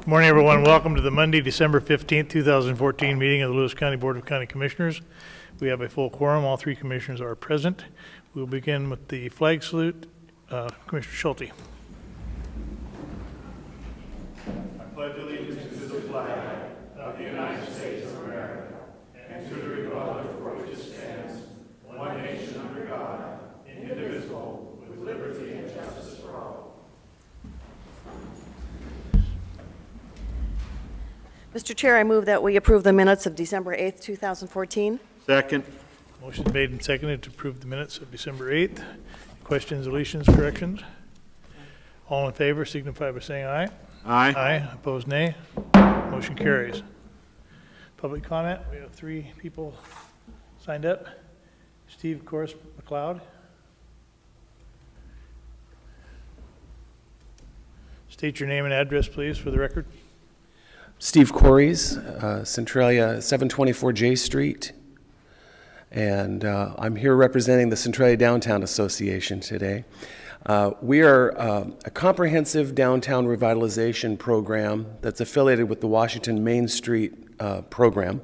Good morning, everyone. Welcome to the Monday, December 15th, 2014 meeting of the Lewis County Board of County Commissioners. We have a full quorum. All three commissioners are present. We'll begin with the flag salute. Commissioner Schulte. I pledge allegiance to the flag of the United States of America and to the republic for which it stands, one nation under God, indivisible, with liberty and justice for all. Mr. Chair, I move that we approve the minutes of December 8th, 2014. Second. Motion made and seconded to approve the minutes of December 8th. Questions, deletions, corrections? All in favor signify by saying aye. Aye. Aye. Opposed, nay. Motion carries. Public comment. We have three people signed up. Steve, of course, McLeod. State your name and address, please, for the record. Steve Corries, Centralia, 724 J Street, and I'm here representing the Centralia Downtown Association today. We are a comprehensive downtown revitalization program that's affiliated with the Washington Main Street program,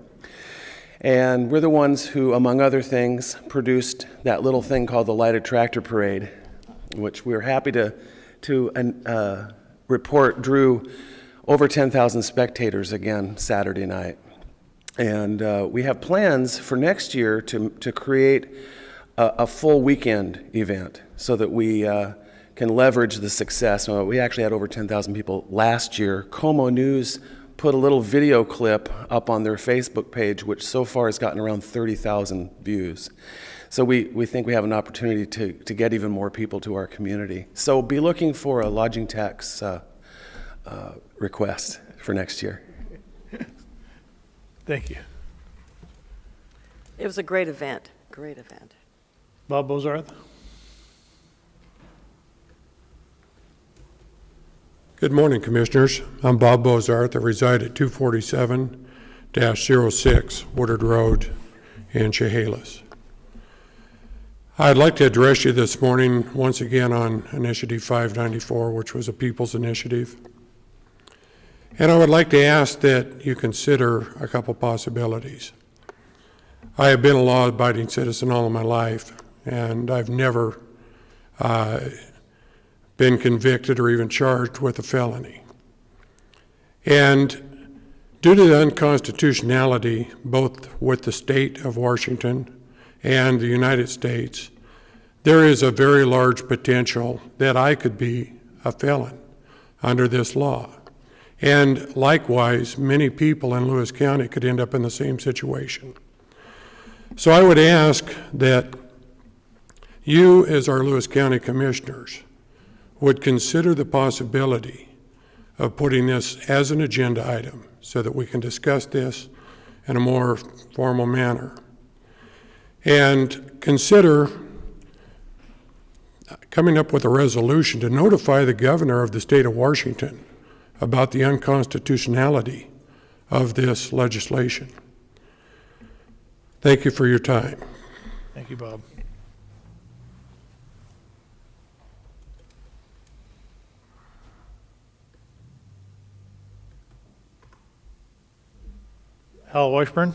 and we're the ones who, among other things, produced that little thing called the Lighted Tractor Parade, which we're happy to report drew over 10,000 spectators again Saturday night. And we have plans for next year to create a full weekend event so that we can leverage the success. We actually had over 10,000 people last year. Como News put a little video clip up on their Facebook page, which so far has gotten around 30,000 views. So we think we have an opportunity to get even more people to our community. So be looking for a lodging tax request for next year. Thank you. It was a great event, great event. Bob Bozarth. Good morning, Commissioners. I'm Bob Bozarth. I reside at 247-06 Woodard Road in Chehalis. I'd like to address you this morning once again on Initiative 594, which was a people's initiative. And I would like to ask that you consider a couple possibilities. I have been a law-abiding citizen all of my life, and I've never been convicted or even charged with a felony. And due to the unconstitutionality, both with the state of Washington and the United States, there is a very large potential that I could be a felon under this law. And likewise, many people in Lewis County could end up in the same situation. So I would ask that you, as our Lewis County Commissioners, would consider the possibility of putting this as an agenda item so that we can discuss this in a more formal manner. And consider coming up with a resolution to notify the governor of the state of Washington about the unconstitutionality of this legislation. Thank you for your time. Thank you, Bob. Hal Washburn.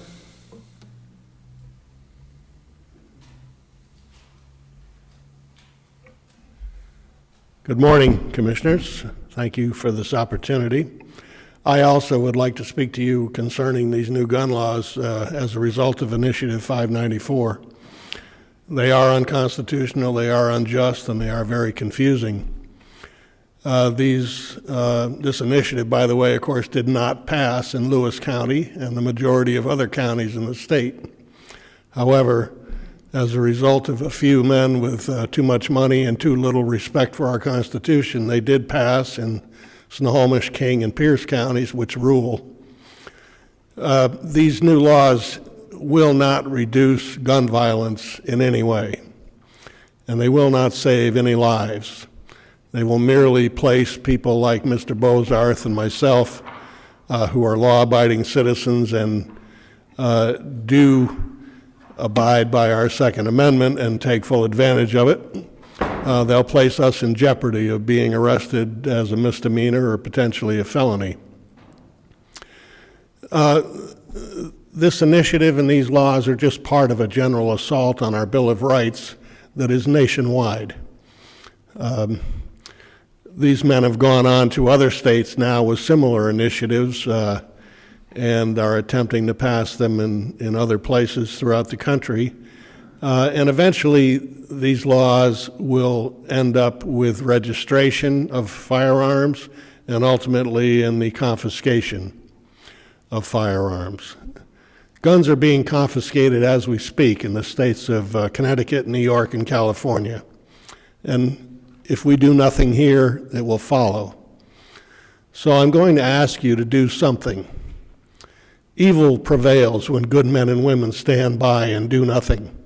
Good morning, Commissioners. Thank you for this opportunity. I also would like to speak to you concerning these new gun laws as a result of Initiative 594. They are unconstitutional, they are unjust, and they are very confusing. This initiative, by the way, of course, did not pass in Lewis County and the majority of other counties in the state. However, as a result of a few men with too much money and too little respect for our Constitution, they did pass in Snohomish, King, and Pierce counties, which rule. These new laws will not reduce gun violence in any way, and they will not save any lives. They will merely place people like Mr. Bozarth and myself, who are law-abiding citizens and do abide by our Second Amendment and take full advantage of it. They'll place us in jeopardy of being arrested as a misdemeanor or potentially a felony. This initiative and these laws are just part of a general assault on our Bill of Rights that is nationwide. These men have gone on to other states now with similar initiatives and are attempting to pass them in other places throughout the country. And eventually, these laws will end up with registration of firearms and ultimately in the confiscation of firearms. Guns are being confiscated as we speak in the states of Connecticut, New York, and California. And if we do nothing here, it will follow. So I'm going to ask you to do something. Evil prevails when good men and women stand by and do nothing.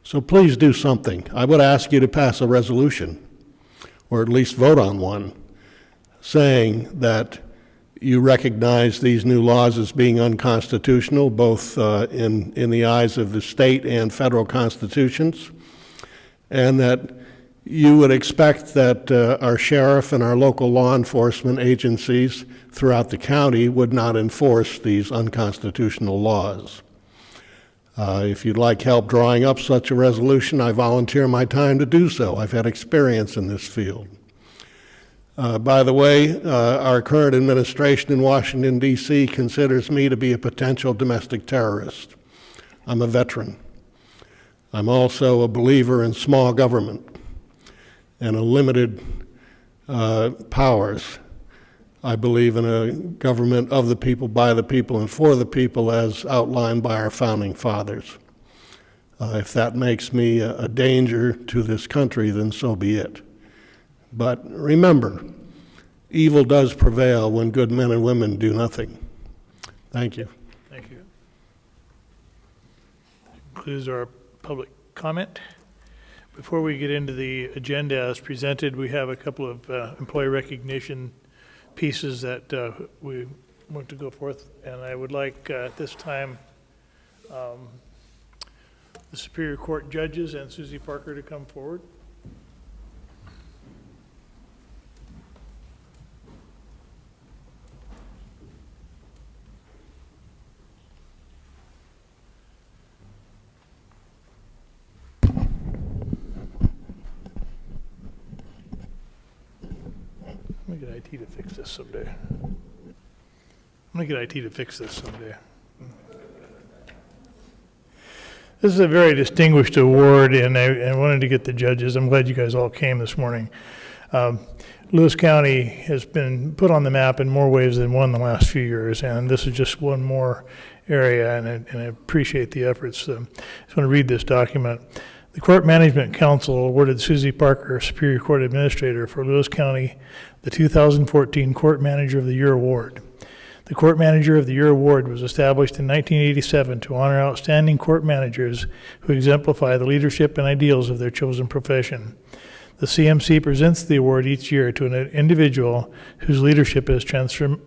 So please do something. I would ask you to pass a resolution, or at least vote on one, saying that you recognize these new laws as being unconstitutional, both in the eyes of the state and federal constitutions, and that you would expect that our sheriff and our local law enforcement agencies throughout the county would not enforce these unconstitutional laws. If you'd like help drawing up such a resolution, I volunteer my time to do so. I've had experience in this field. By the way, our current administration in Washington, D.C. considers me to be a potential domestic terrorist. I'm a veteran. I'm also a believer in small government and a limited powers. I believe in a government of the people, by the people, and for the people as outlined by our founding fathers. If that makes me a danger to this country, then so be it. But remember, evil does prevail when good men and women do nothing. Thank you. Thank you. Concludes our public comment. Before we get into the agenda as presented, we have a couple of employee recognition pieces that we want to go forth, and I would like at this time the Superior Court judges and Susie Parker to come forward. I'm gonna get IT to fix this someday. This is a very distinguished award, and I wanted to get the judges. I'm glad you guys all came this morning. Lewis County has been put on the map in more ways than one in the last few years, and this is just one more area, and I appreciate the efforts. I just want to read this document. The Court Management Council awarded Susie Parker, Superior Court Administrator for Lewis County, the 2014 Court Manager of the Year Award. The Court Manager of the Year Award was established in 1987 to honor outstanding court managers who exemplify the leadership and ideals of their chosen profession. The CMC presents the award each year to an individual whose leadership has been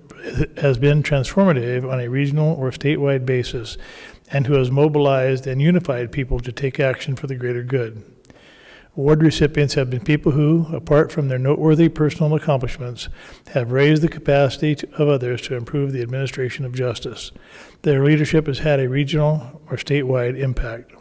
transformative on a regional or statewide basis, and who has mobilized and unified people to take action for the greater good. Award recipients have been people who, apart from their noteworthy personal accomplishments, have raised the capacity of others to improve the administration of justice. Their leadership has had a regional or statewide impact.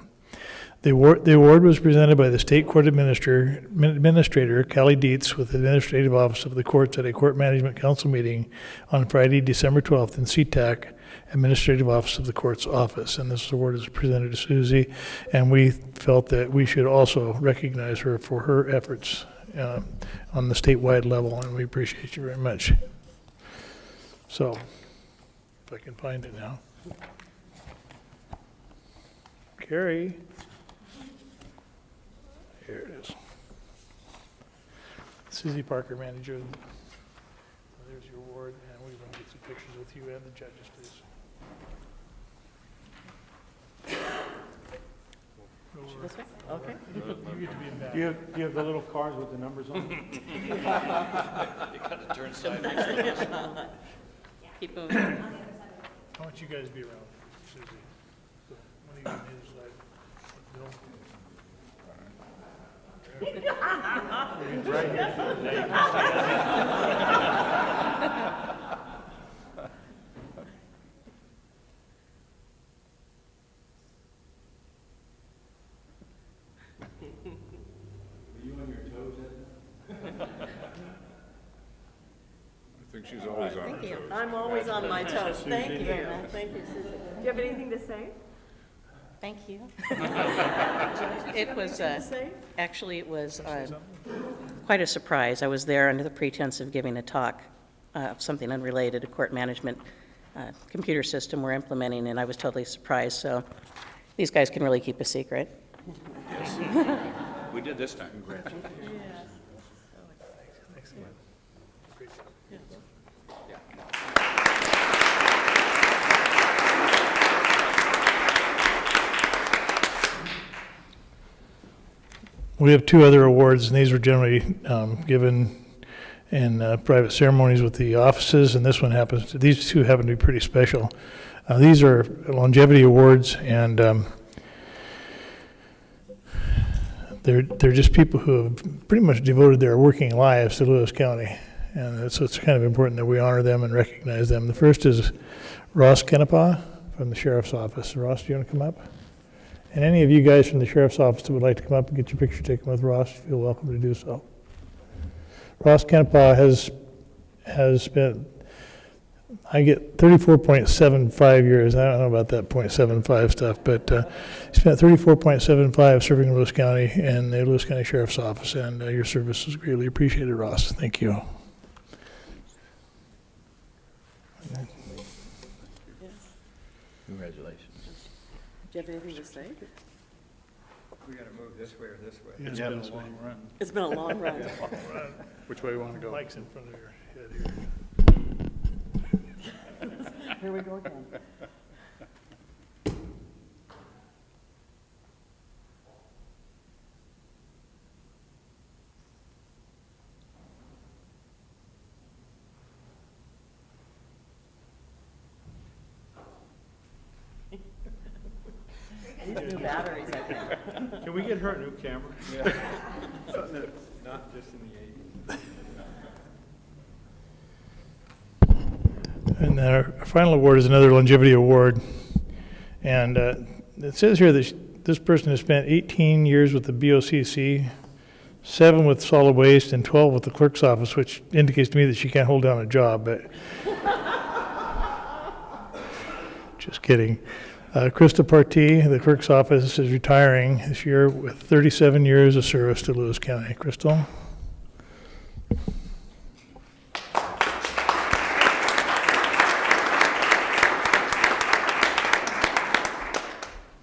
The award was presented by the State Court Administrator, Callie Dietz, with the Administrative Office of the Courts at a Court Management Council meeting on Friday, December 12th in SeaTac, Administrative Office of the Court's office. And this award is presented to Susie, and we felt that we should also recognize her for her efforts on the statewide level, and we appreciate you very much. So, if I can find it now. Carrie. Here it is. Susie Parker, Manager. There's your award, and we're going to get some pictures with you and the judges, please. This way? Okay. You get to be in back. Do you have the little cards with the numbers on them? Keep moving. I want you guys to be around, Susie. So, one of you on his side. Bill? Right here. Now you can see think she's always on her toes. I'm always on my toes. Thank you. Thank you, Susan. Do you have anything to say? Thank you. It was, actually, it was quite a surprise. I was there under the pretense of giving a talk, something unrelated, a court management computer system we're implementing, and I was totally surprised. So these guys can really keep a secret. We did this time. We have two other awards, and these were generally given in private ceremonies with the offices, and this one happens, these two happen to be pretty special. These are longevity awards, and they're just people who have pretty much devoted their working lives to Lewis County, and so it's kind of important that we honor them and recognize them. The first is Ross Kenepaw from the Sheriff's Office. Ross, do you want to come up? And any of you guys from the Sheriff's Office that would like to come up and get your picture taken with Ross, feel welcome to do so. Ross Kenepaw has spent, I get 34.75 years. I don't know about that .75 stuff, but he spent 34.75 serving in Lewis County and the Lewis County Sheriff's Office, and your service is greatly appreciated, Ross. Thank you. Congratulations. Do you have anything to say? We gotta move this way or this way. It's been a long run. It's been a long run. Which way you want to go? Mike's in front of your head here. Here we go again. These new batteries, I think. Can we get her a new camera? Something that's not just in the 80s. And our final award is another longevity award. And it says here that this person has spent 18 years with the BOCC, 7 with solid waste, and 12 with the clerk's office, which indicates to me that she can't hold down a job, but just kidding. Krista Partee, the clerk's office, is retiring this year with 37 years of service to Lewis County. Crystal?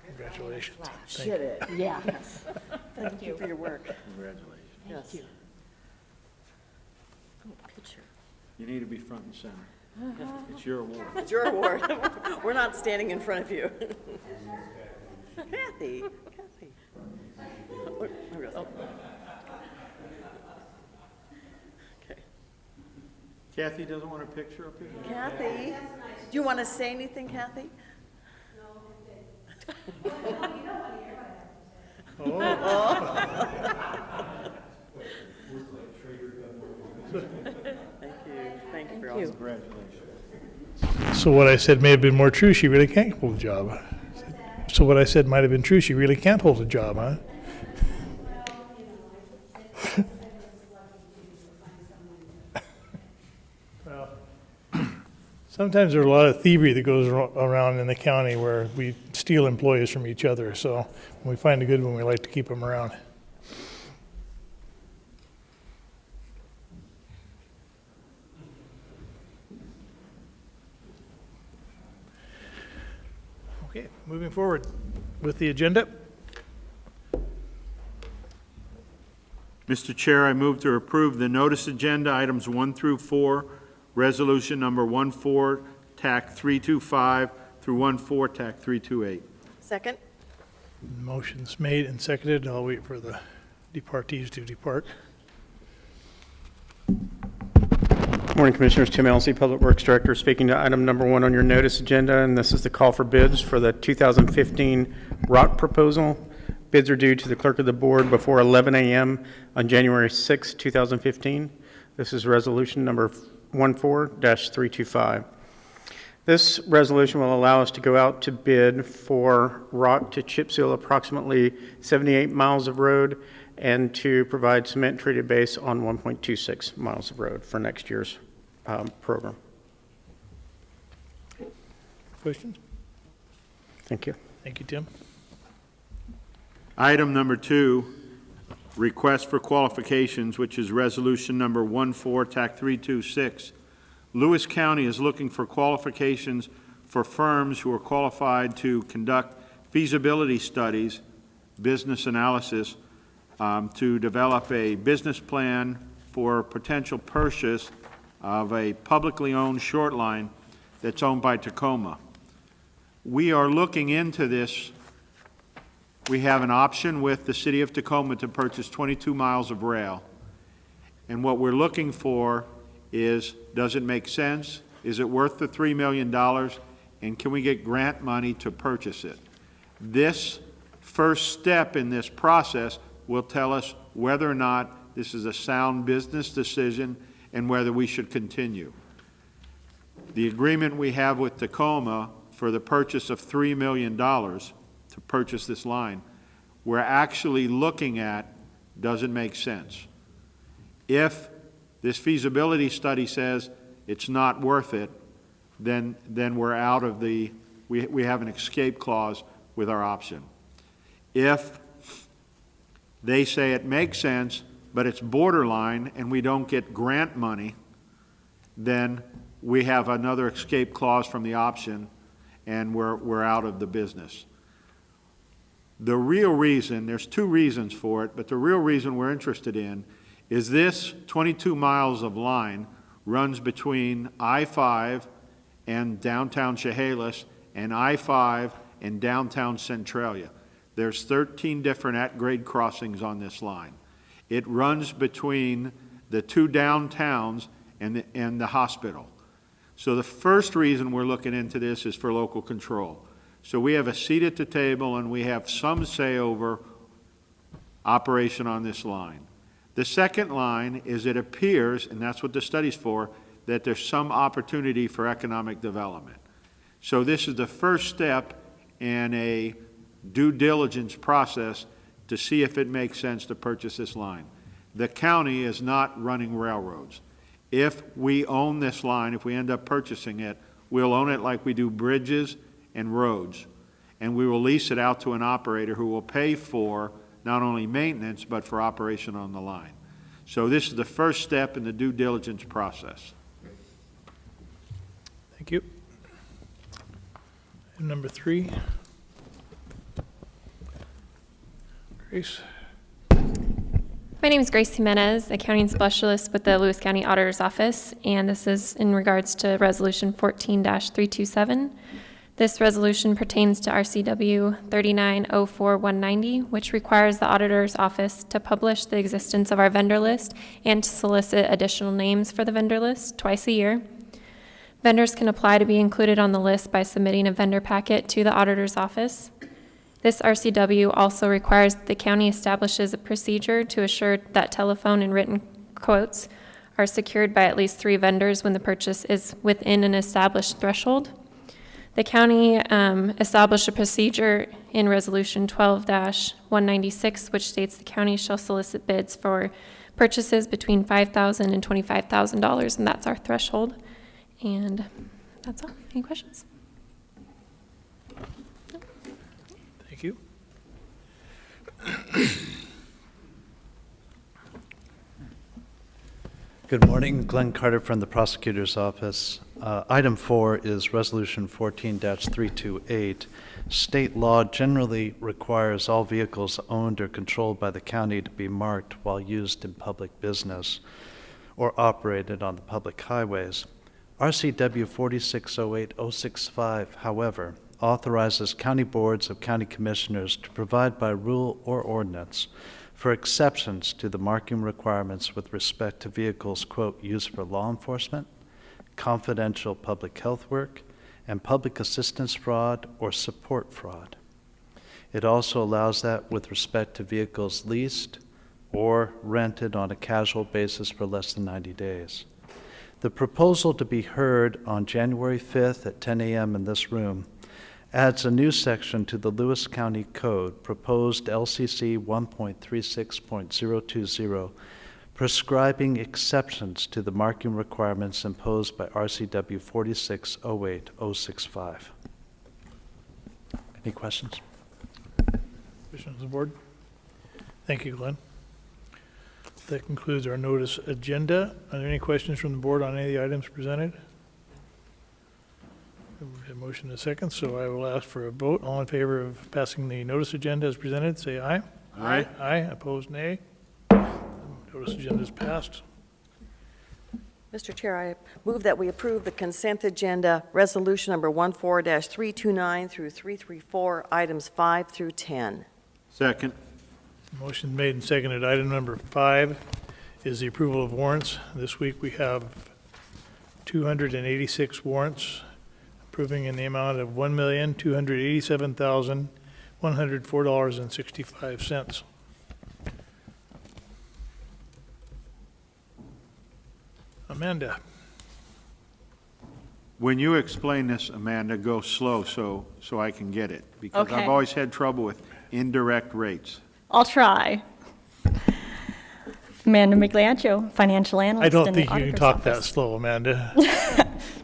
Congratulations. Did it, yes. Thank you for your work. Congratulations. Yes. You need to be front and center. It's your award. It's your award. We're not standing in front of you. Kathy. Oh, there we go. Okay. Kathy doesn't want a picture up here? Kathy, do you want to say anything, Kathy? Thank you for all. Congratulations. So what I said may have been more true. She really can't hold a job. So what I said might have been true. She really can't hold a job, huh? Well, sometimes there's a lot of thievery that goes around in the county where we steal employees from each other. So when we find a good one, we like to keep them around. Okay, moving forward with the agenda. Mr. Chair, I move to approve the notice agenda, items 1 through 4, resolution number 14, TAC 325 through 14, TAC 328. Second? Motion's made and seconded. I'll wait for the departees to depart. Morning, Commissioners. Tim Elsey, Public Works Director, speaking to item number 1 on your notice agenda, and this is the call for bids for the 2015 rock proposal. Bids are due to the Clerk of the Board before 11 a.m. on January 6, 2015. This is resolution number 14-325. This resolution will allow us to go out to bid for rock to chip seal approximately 78 miles of road and to provide cement treated base on 1.26 miles of road for next year's program. Questions? Thank you. Thank you, Tim. Item number 2, request for qualifications, which is resolution number 14-TAC 326. Lewis County is looking for qualifications for firms who are qualified to conduct feasibility studies, business analysis, to develop a business plan for potential purchase of a publicly owned short line that's owned by Tacoma. We are looking into this. We have an option with the city of Tacoma to purchase 22 miles of rail. And what we're looking for is, does it make sense? Is it worth the $3 million? And can we get grant money to purchase it? This first step in this process will tell us whether or not this is a sound business decision and whether we should continue. The agreement we have with Tacoma for the purchase of $3 million to purchase this line, we're actually looking at, does it make sense? If this feasibility study says it's not worth it, then we're out of the, we have an escape clause with our option. If they say it makes sense, but it's borderline and we don't get grant money, then we have another escape clause from the option and we're out of the business. The real reason, there's 2 reasons for it, but the real reason we're interested in is this 22 miles of line runs between I-5 and downtown Chehalis and I-5 and downtown Centralia. There's 13 different at-grade crossings on this line. It runs between the 2 downtowns and the hospital. So the first reason we're looking into this is for local control. So we have a seat at the table and we have some say over operation on this line. The second line is it appears, and that's what the study's for, that there's some opportunity for economic development. So this is the first step in a due diligence process to see if it makes sense to purchase this line. The county is not running railroads. If we own this line, if we end up purchasing it, we'll own it like we do bridges and roads. And we will lease it out to an operator who will pay for not only maintenance, but for operation on the line. So this is the first step in the due diligence process. Thank you. And number 3. Grace. My name is Grace Jimenez, accounting specialist with the Lewis County Auditor's Office, and this is in regards to Resolution 14-327. This resolution pertains to RCW 3904190, which requires the Auditor's Office to publish the existence of our vendor list and to solicit additional names for the vendor list twice a year. Vendors can apply to be included on the list by submitting a vendor packet to the Auditor's Office. This RCW also requires that the county establishes a procedure to assure that telephone and written quotes are secured by at least 3 vendors when the purchase is within an established threshold. The county established a procedure in Resolution 12-196, which states the county shall solicit bids for purchases between $5,000 and $25,000, and that's our threshold. And that's all. Any questions? Thank you. Good morning, Glenn Carter from the Prosecutor's Office. Item 4 is Resolution 14-328. State law generally requires all vehicles owned or controlled by the county to be marked while used in public business or operated on the public highways. RCW 4608-065, however, authorizes county boards of county commissioners to provide by rule or ordinance for exceptions to the marking requirements with respect to vehicles, quote, used for law enforcement, confidential public health work, and public assistance fraud or support fraud. It also allows that with respect to vehicles leased or rented on a casual basis for less than 90 days. The proposal to be heard on January 5th at 10 a.m. in this room adds a new section to the Lewis County Code, proposed LCC 1.36.020, prescribing exceptions to the marking requirements imposed by RCW 4608065. Any questions? Questions of the board? Thank you, Glenn. That concludes our notice agenda. Are there any questions from the board on any of the items presented? We have a motion and a second, so I will ask for a vote. All in favor of passing the notice agenda as presented, say aye. Aye. Aye. Opposed, nay. Notice agenda is passed. Mr. Chair, I move that we approve the consent agenda, resolution number 14-329 through 334, items 5 through 10. Second. Motion made and seconded. Item number 5 is the approval of warrants. This week we have 286 warrants approving in the amount of $1,287,104.65. Amanda. When you explain this, Amanda, go slow so I can get it, because Okay. I've always had trouble with indirect rates. I'll try. Amanda Migliaccio, financial analyst I don't in the think you can auditor's talk that office. slow, Amanda.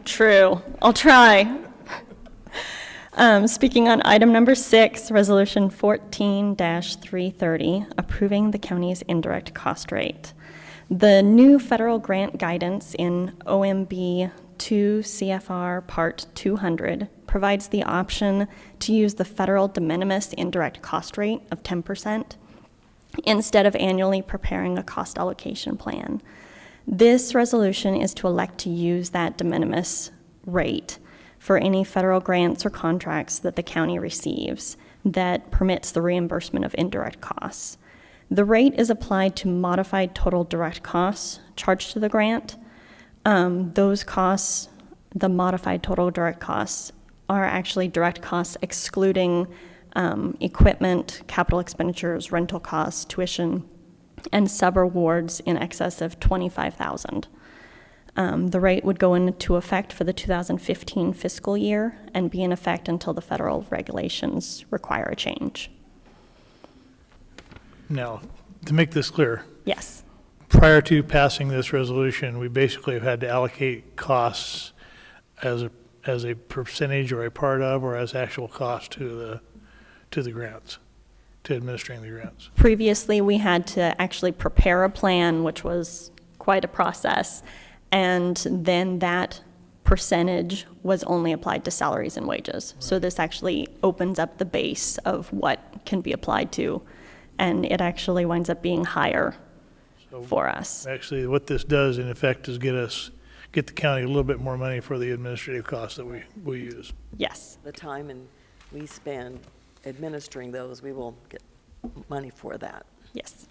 True. I'll try. Speaking on item number 6, resolution 14-330, approving the county's indirect cost rate. The new federal grant guidance in OMB 2 CFR Part 200 provides the option to use the federal de minimis indirect cost rate of 10% instead of annually preparing a cost allocation plan. This resolution is to elect to use that de minimis rate for any federal grants or contracts that the county receives that permits the reimbursement of indirect costs. The rate is applied to modified total direct costs charged to the grant. Those costs, the modified total direct costs, are actually direct costs excluding equipment, capital expenditures, rental costs, tuition, and subawards in excess of $25,000. The rate would go into effect for the 2015 fiscal year and be in effect until the federal regulations require a change. Now, to make this clear, Yes. prior to passing this resolution, we basically have had to allocate costs as a percentage or a part of, or as actual cost to the grants, to administering the grants. Previously, we had to actually prepare a plan, which was quite a process, and then that percentage was only applied to salaries and wages. Right. So this actually opens up the base of what can be applied to, and it actually winds up being higher for us. Actually, what this does in effect is get the county a little bit more money for the administrative costs that we use. Yes. The time and we spend administering those, we will get money for that. Yes.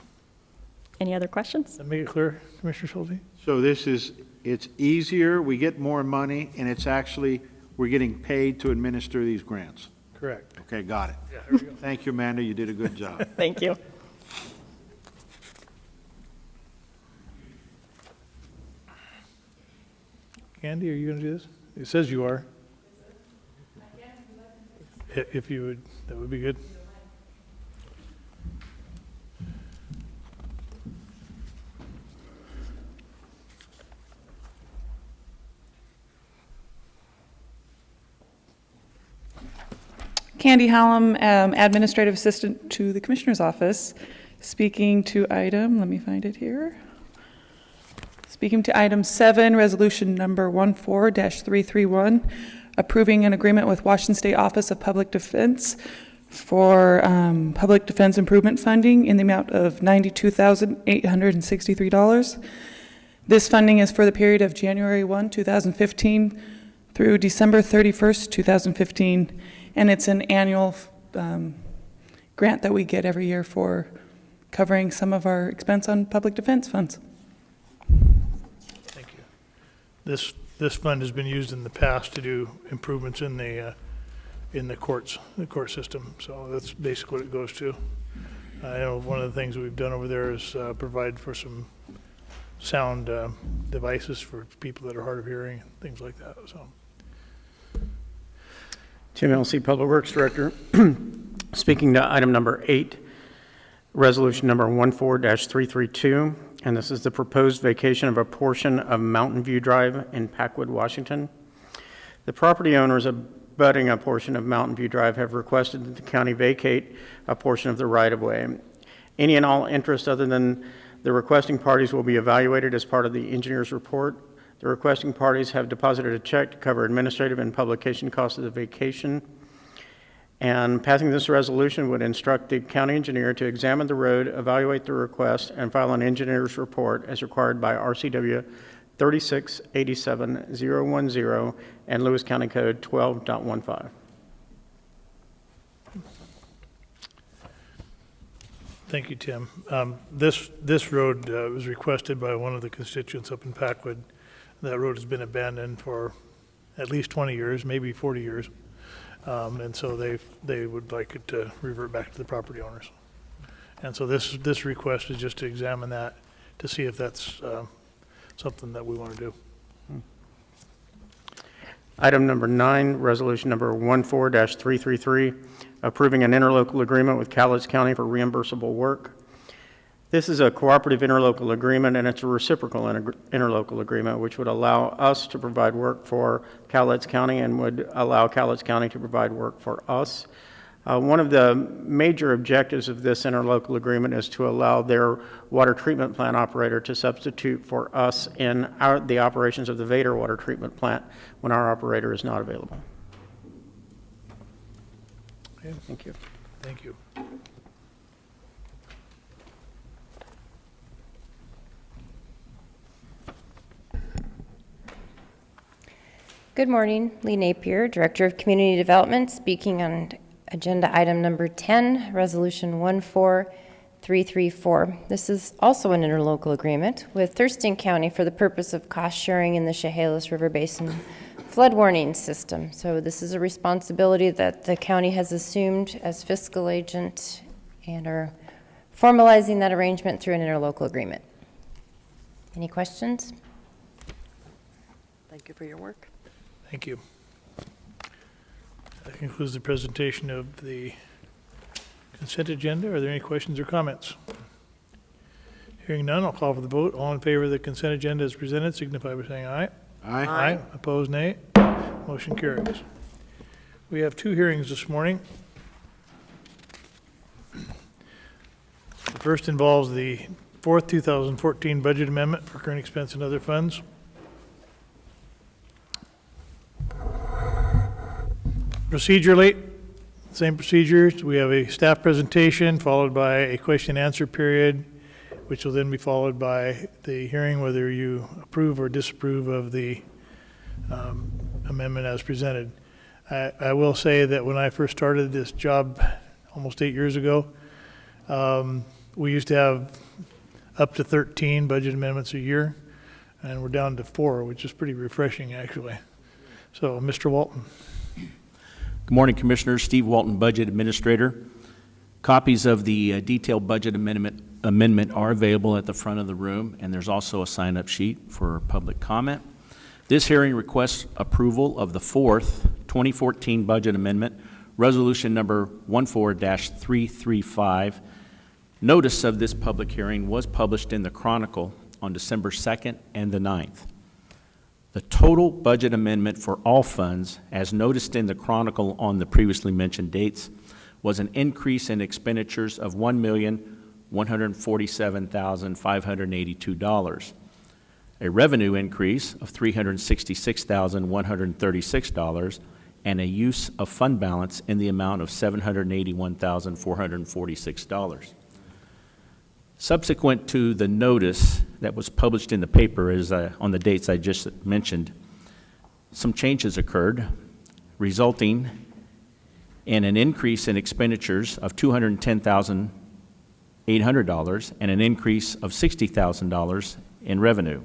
Any other questions? Does that make it clear, Commissioner Schulte? So it's easier, we get more money, and it's actually, we're getting paid to administer these grants. Correct. Okay, got it. Yeah, there we go. Thank you, Amanda, you did a good job. Thank you. Candy, are you going to do this? It says you are. If you would, that would be good. Candy Hallam, Administrative Assistant to the Commissioner's Office, speaking to item, let me find it here. Speaking to item 7, resolution number 14-331, approving an agreement with Washington State Office of Public Defense for public defense improvement funding in the amount of $92,863. This funding is for the period of January 1, 2015 through December 31st, 2015, and it's an annual grant that we get every year for covering some of our expense on public defense funds. Thank you. This fund has been used in the past to do improvements in the court system. So that's basically what it goes to. I know one of the things we've done over there is provide for some sound devices for people that are hard of hearing, things like that. So. Tim Elsey, Public Works Director. Speaking to item number 8, resolution number 14-332, and this is the proposed vacation of a portion of Mountain View Drive in Packwood, Washington. The property owners abutting a portion of Mountain View Drive have requested that the county vacate a portion of the right-of-way. Any and all interest other than the requesting parties will be evaluated as part of the engineer's report. The requesting parties have deposited a check to cover administrative and publication costs of the vacation. And passing this resolution would instruct the county engineer to examine the road, evaluate the request, and file an engineer's report as required by RCW 3687010 and Lewis County Code 12.15. Thank you, Tim. This road was requested by one of the constituents up in Packwood. That road has been abandoned for at least 20 years, maybe 40 years. And so they would like it to revert back to the property owners. And so this request is just to examine that to see if that's something that we want to do. Item number 9, resolution number 14-333, approving an interlocal agreement with Cowlitz County for reimbursable work. This is a cooperative interlocal agreement, and it's a reciprocal interlocal agreement, which would allow us to provide work for Cowlitz County and would allow Cowlitz County to provide work for us. One of the major objectives of this interlocal agreement is to allow their water treatment plant operator to substitute for us in the operations of the Vader water treatment plant when our operator is not available. Okay. Thank you. Thank you. Good morning, Lee Napier, Director of Community Development, speaking on agenda item number 10, resolution 14334. This is also an interlocal agreement with Thurston County for the purpose of cost sharing in the Chehalis River Basin flood warning system. So this is a responsibility that the county has assumed as fiscal agent and are formalizing that arrangement through an interlocal agreement. Any questions? Thank you for your work. Thank you. That concludes the presentation of the consent agenda. Are there any questions or comments? Hearing none, I'll call for the vote. All in favor of the consent agenda as presented signify by saying aye. Aye. Aye. Opposed, nay. Motion carries. We have 2 hearings this morning. The first involves the 4th 2014 budget amendment for current expense and other funds. Procedurally, same procedures. We have a staff presentation followed by a question and answer period, which will then be followed by the hearing whether you approve or disapprove of the amendment as presented. I will say that when I first started this job almost 8 years ago, we used to have up to 13 budget amendments a year, and we're down to 4, which is pretty refreshing, actually. So, Mr. Walton. Good morning, Commissioners. Steve Walton, Budget Administrator. Copies of the detailed budget amendment are available at the front of the room, and there's also a sign-up sheet for public comment. This hearing requests approval of the 4th 2014 budget amendment, resolution number 14-335. Notice of this public hearing was published in the Chronicle on December 2nd and the 9th. The total budget amendment for all funds, as noticed in the Chronicle on the previously mentioned dates, was an increase in expenditures of $1,147,582, a revenue increase of $366,136, and a use of fund balance in the amount of $781,446. Subsequent to the notice that was published in the paper on the dates I just mentioned, some changes occurred, resulting in an increase in expenditures of $210,800 and an increase of $60,000 in revenue.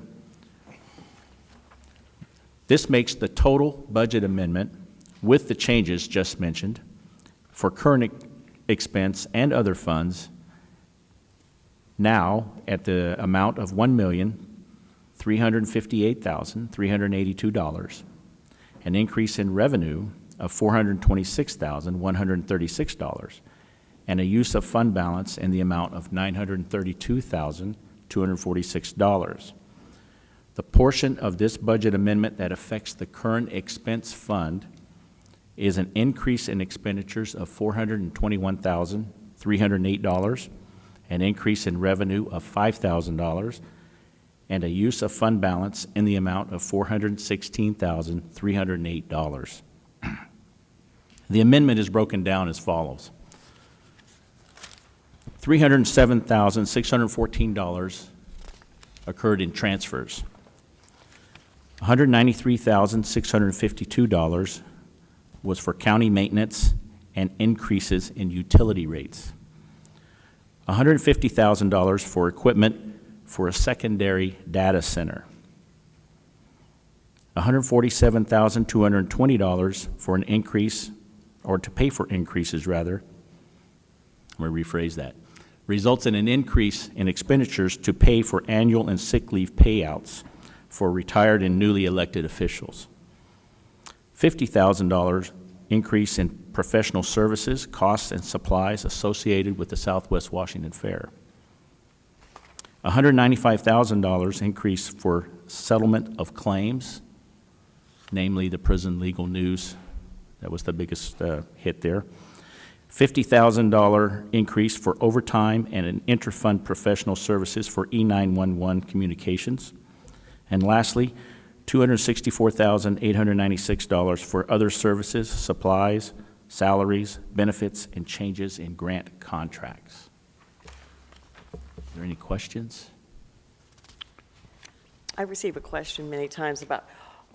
This makes the total budget amendment with the changes just mentioned for current expense and other funds now at the amount of $1,358,382, an increase in revenue of $426,136, and a use of fund balance in the amount of $932,246. $246. The portion of this budget amendment that affects the current expense fund is an increase in expenditures of $421,308, an increase in revenue of $5,000, and a use of fund balance in the amount of $416,308. The amendment is broken down as follows. $307,614 occurred in transfers. $193,652 was for county maintenance and increases in utility rates. $150,000 for equipment for a secondary data center. $147,220 for an increase, or to pay for increases rather. I'm going to rephrase that. Results in an increase in expenditures to pay for annual and sick leave payouts for retired and newly elected officials. $50,000 increase in professional services, costs, and supplies associated with the Southwest Washington Fair. $195,000 increase for settlement of claims, namely the prison legal news. That was the biggest hit there. $50,000 increase for overtime and an interfund professional services for E911 communications. And lastly, $264,896 for other services, supplies, salaries, benefits, and changes in grant contracts. Are there any questions? I receive a question many times about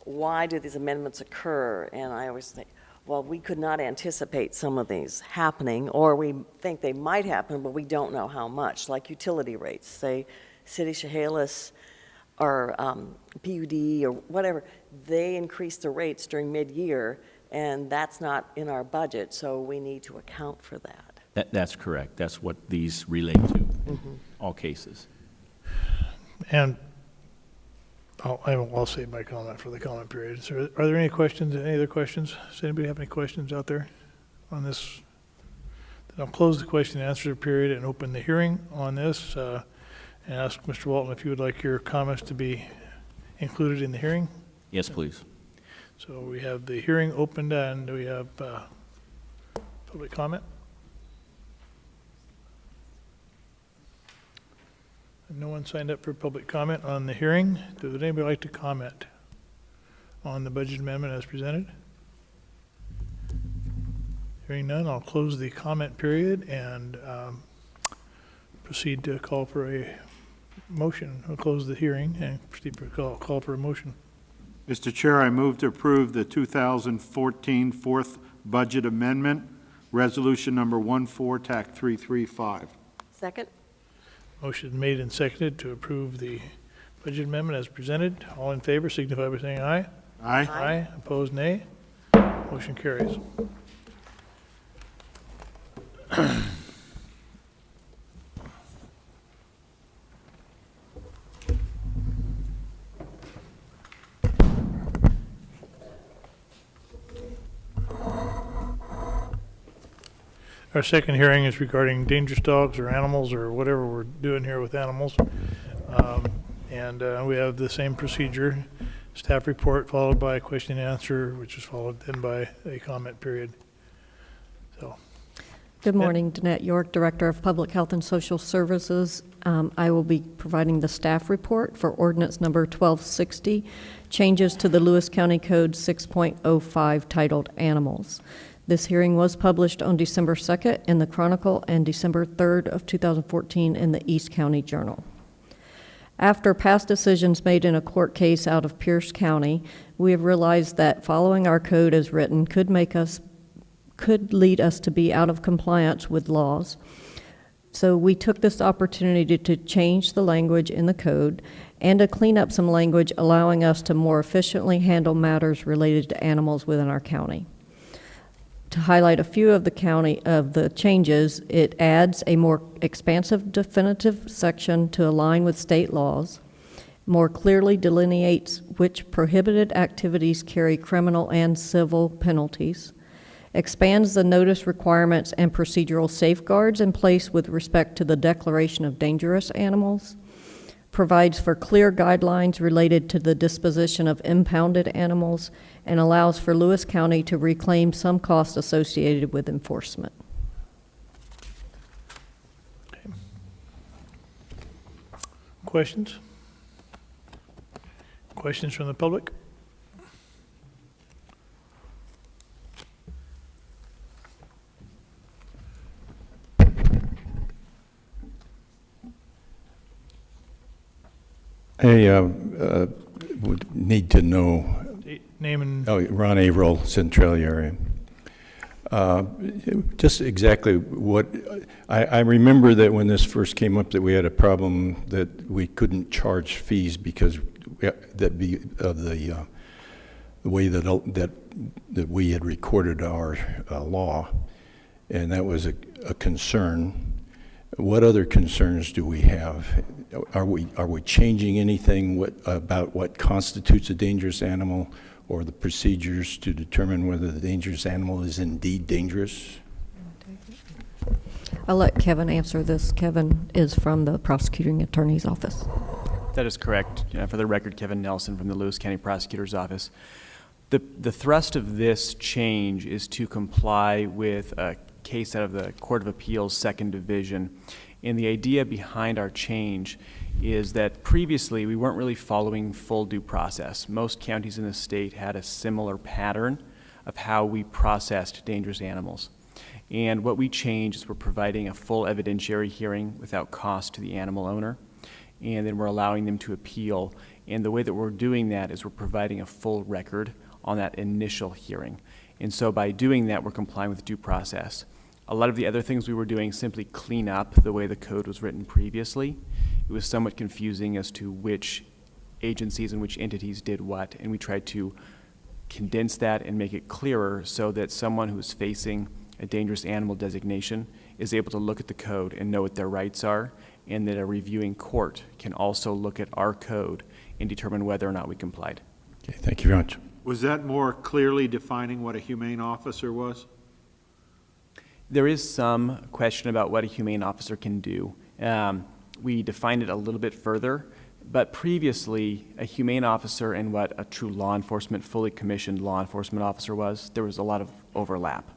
why do these amendments occur? And I always think, well, we could not anticipate some of these happening, or we think they might happen, but we don't know how much, like utility rates. Say, City Chehalis or PUD or whatever, they increase the rates during mid-year, and that's not in our budget, so we need to account for that. That's correct. That's what these relate to, all cases. And I'll save my comment for the comment period. So are there any questions, any other questions? Does anybody have any questions out there on this? Then I'll close the question and answer period and open the hearing on this, and ask Mr. Walton if you would like your comments to be included in the hearing. Yes, please. So we have the hearing opened, and we have public comment. No one signed up for public comment on the hearing. Would anybody like to comment on the budget amendment as presented? Hearing none, I'll close the comment period and proceed to call for a motion. I'll close the hearing and proceed to call for a motion. Mr. Chair, I move to approve the 2014 fourth budget amendment, resolution number 14, TAC 335. Second? Motion made and seconded to approve the budget amendment as presented. All in favor signify by saying aye. Aye. Aye. Opposed, nay. Motion carries. Our second hearing is regarding dangerous dogs or animals or whatever we're doing here with animals. We have the same procedure, staff report followed by a question and answer, which is followed then by a comment period. So, good morning, Danette York, Director of Public Health and Social Services. I will be providing the staff report for ordinance number 1260, changes to the Lewis County Code 6.05 titled Animals. This hearing was published on December 2nd in the Chronicle and December 3rd of 2014 in the East County Journal. After past decisions made in a court case out of Pierce County, we have realized that following our code as written could lead us to be out of compliance with laws. So we took this opportunity to change the language in the code and to clean up some language allowing us to more efficiently handle matters related to animals within our county. To highlight a few of the changes, it adds a more expansive definitive section to align with state laws, more clearly delineates which prohibited activities carry criminal and civil penalties, expands the notice requirements and procedural safeguards in place with respect to the declaration of dangerous animals, provides for clear guidelines related to the disposition of impounded animals, and allows for Lewis County to reclaim some costs associated with enforcement. Questions? Questions from the public? I would need to know. Name and... Oh, Ron Averill, Centralia area. Just exactly what, I remember that when this first came up that we had a problem that we couldn't charge fees because of the way that we had recorded our law, and that was a concern. What other concerns do we have? Are we changing anything about what constitutes a dangerous animal, or the procedures to determine whether the dangerous animal is indeed dangerous? I'll let Kevin answer this. Kevin is from the prosecuting attorney's office. That is correct. For the record, Kevin Nelson from the Lewis County Prosecutor's Office. The thrust of this change is to comply with a case out of the Court of Appeals, 2nd Division. And the idea behind our change is that previously we weren't really following full due process. Most counties in the state had a similar pattern of how we processed dangerous animals. And what we changed is we're providing a full evidentiary hearing without cost to the animal owner, and then we're allowing them to appeal. And the way that we're doing that is we're providing a full record on that initial hearing. And so by doing that, we're complying with due process. A lot of the other things we were doing simply clean up the way the code was written previously. It was somewhat confusing as to which agencies and which entities did what, and we tried to condense that and make it clearer so that someone who's facing a dangerous animal designation is able to look at the code and know what their rights are, and that a reviewing court can also look at our code and determine whether or not we complied. Okay, thank you very much. Was that more clearly defining what a humane officer was? There is some question about what a humane officer can do. We defined it a little bit further, but previously a humane officer and what a true law enforcement, fully commissioned law enforcement officer was, there was a lot of overlap.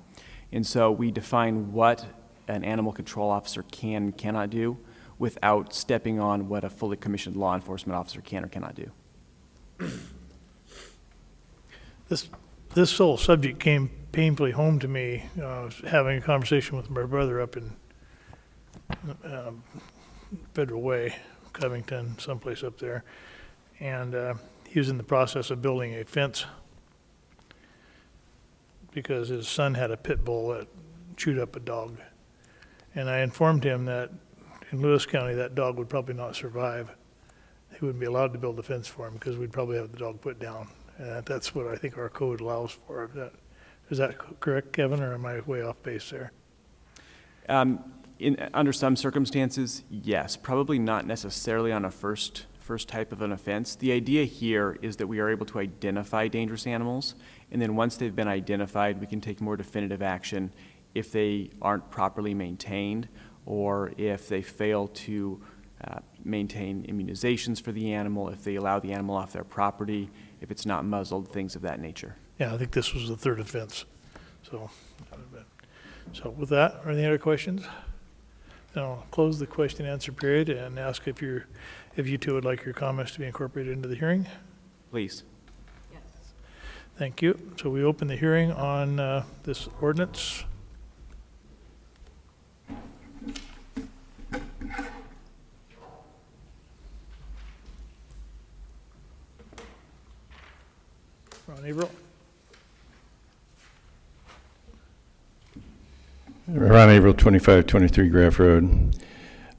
And so we define what an animal control officer can and cannot do without stepping on what a fully commissioned law enforcement officer can or cannot do. This whole subject came painfully home to me. I was having a conversation with my brother up in Federal Way, Covington, someplace up there, and he was in the process of building a fence because his son had a pit bull that chewed up a dog. And I informed him that in Lewis County that dog would probably not survive. He wouldn't be allowed to build a fence for him because we'd probably have the dog put down. And that's what I think our code allows for. Is that correct, Kevin, or am I way off base there? Under some circumstances, yes. Probably not necessarily on a first type of an offense. The idea here is that we are able to identify dangerous animals, and then once they've been identified, we can take more definitive action if they aren't properly maintained or if they fail to maintain immunizations for the animal, if they allow the animal off their property, if it's not muzzled, things of that nature. Yeah, I think this was the third offense. So with that, are there any other questions? Then I'll close the question and answer period and ask if you two would like your comments to be incorporated into the hearing. Please. Yes. Thank you. So we open the hearing on this ordinance. Ron Averill. Ron Averill, 2523 Graff Road.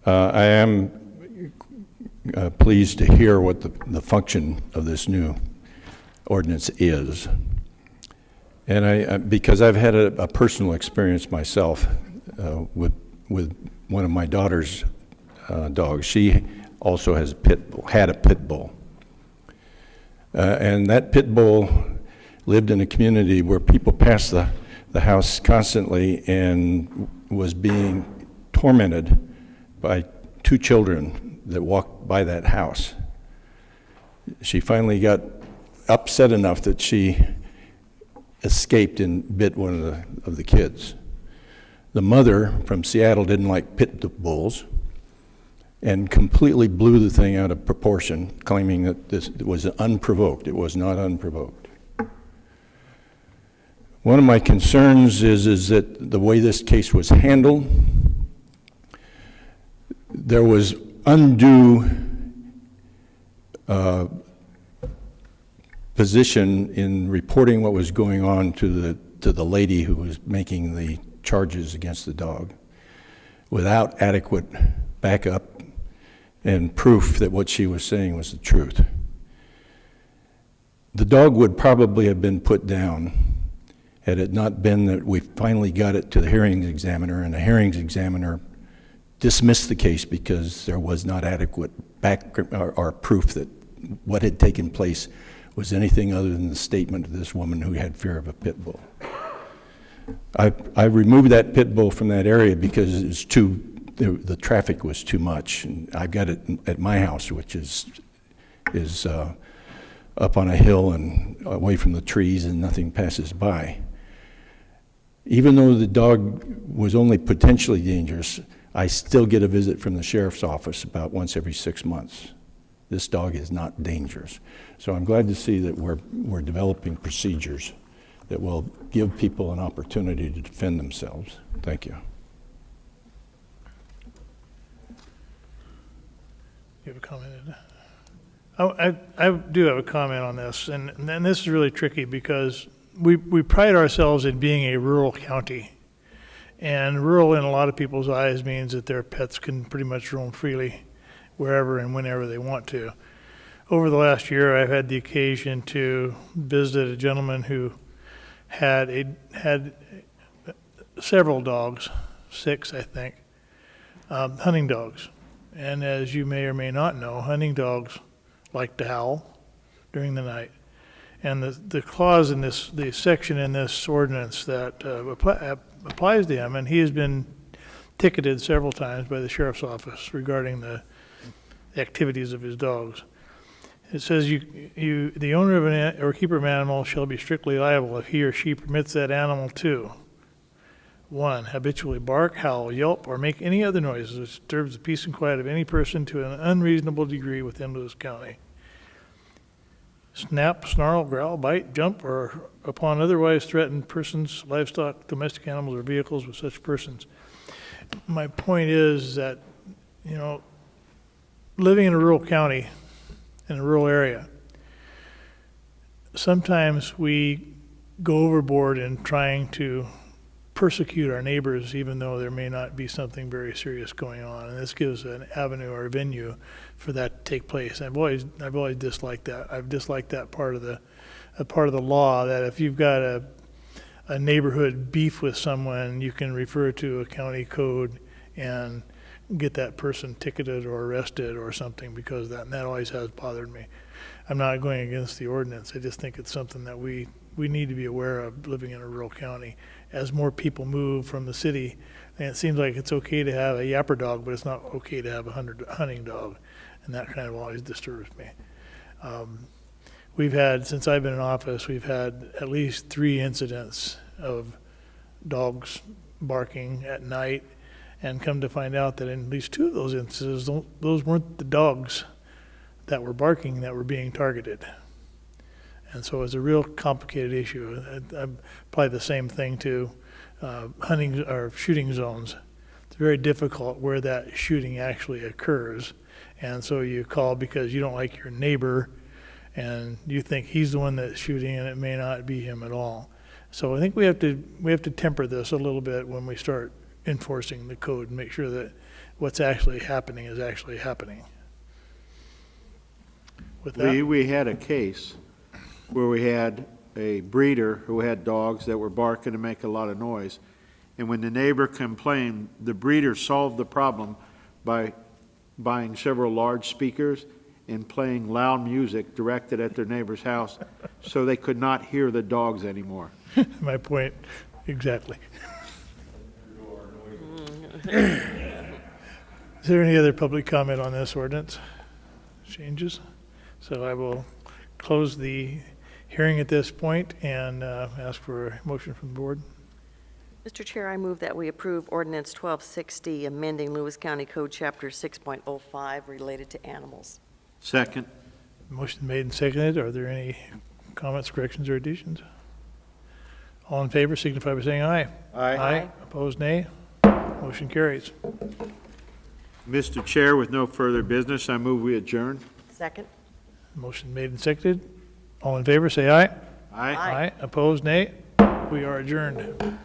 I am pleased to hear what the function of this new ordinance is. And because I've had a personal experience myself with one of my daughter's dogs. She also has had a pit bull. And that pit bull lived in a community where people passed the house constantly and was being tormented by two children that walked by that house. She finally got upset enough that she escaped and bit one of the kids. The mother from Seattle didn't like pit bulls and completely blew the thing out of proportion, claiming that this was unprovoked. It was not unprovoked. One of my concerns is that the way this case was handled, there was undue position in reporting what was going on to the lady who was making the charges against the dog without adequate backup and proof that what she was saying was the truth. The dog would probably have been put down had it not been that we finally got it to the hearings examiner, and the hearings examiner dismissed the case because there was not adequate or proof that what had taken place was anything other than the statement of this woman who had fear of a pit bull. I removed that pit bull from that area because it was the traffic was too much. And I've got it at my house, which is up on a hill and away from the trees, and nothing passes by. Even though the dog was only potentially dangerous, I still get a visit from the sheriff's office about once every 6 months. This dog is not dangerous. So I'm glad to see that we're developing procedures that will give people an opportunity to defend themselves. Thank you. You have a comment? I do have a comment on this, and this is really tricky because we pride ourselves in being a rural county. And rural in a lot of people's eyes means that their pets can pretty much roam freely wherever and whenever they want to. Over the last year, I've had the occasion to visit a gentleman who had several dogs, 6, I think, hunting dogs. And as you may or may not know, hunting dogs like to howl during the night. And the clause in the section in this ordinance that applies to him, and he has been ticketed several times by the sheriff's office regarding the activities of his dogs. It says the owner of or keeper of an animal shall be strictly liable if he or she permits that animal to 1, habitually bark, howl, yelp, or make any other noises which disturbs the peace and quiet of any person to an unreasonable degree within Lewis County. Snap, snarl, growl, bite, jump, or upon otherwise threatened persons, livestock, domestic animals, or vehicles with such persons. My point is that, living in a rural county, in a rural area, sometimes we go overboard in trying to persecute our neighbors even though there may not be something very serious going on, and this gives an avenue or a venue for that to take place. I've always disliked that. I've disliked that part of the law, that if you've got a neighborhood beef with someone, you can refer to a county code and get that person ticketed or arrested or something, because that always has bothered me. I'm not going against the ordinance. I just think it's something that we need to be aware of living in a rural county. As more people move from the city, and it seems like it's okay to have a yapper dog, but it's not okay to have a hunting dog, and that kind of always disturbs me. We've had, since I've been in office, we've had at least 3 incidents of dogs barking at night, and come to find out that in at least 2 of those instances, those weren't the dogs that were barking that were being targeted. And so it's a real complicated issue. I apply the same thing to hunting or shooting zones. It's very difficult where that shooting actually occurs. And so you call because you don't like your neighbor and you think he's the one that's shooting, and it may not be him at all. So I think we have to temper this a little bit when we start enforcing the code and make sure that what's actually happening is actually happening. With that, We had a case where we had a breeder who had dogs that were barking and make a lot of noise. And when the neighbor complained, the breeder solved the problem by buying several large speakers and playing loud music directed at their neighbor's house so they could not hear the dogs anymore. my point, exactly. Is there any other public comment on this ordinance changes? So I will close the hearing at this point and ask for a motion from the board. Mr. Chair, I move that we approve Ordinance 1260, amending Lewis County Code Chapter 6.05 related to animals. Second. Motion made and seconded. Are there any comments, corrections, or additions? All in favor signify by saying aye. Aye. Opposed, nay. Motion carries. Mr. Chair, with no further business, I move we adjourn. Second? Motion made and seconded. All in favor say aye. Aye. Aye. Opposed, nay. We are adjourned.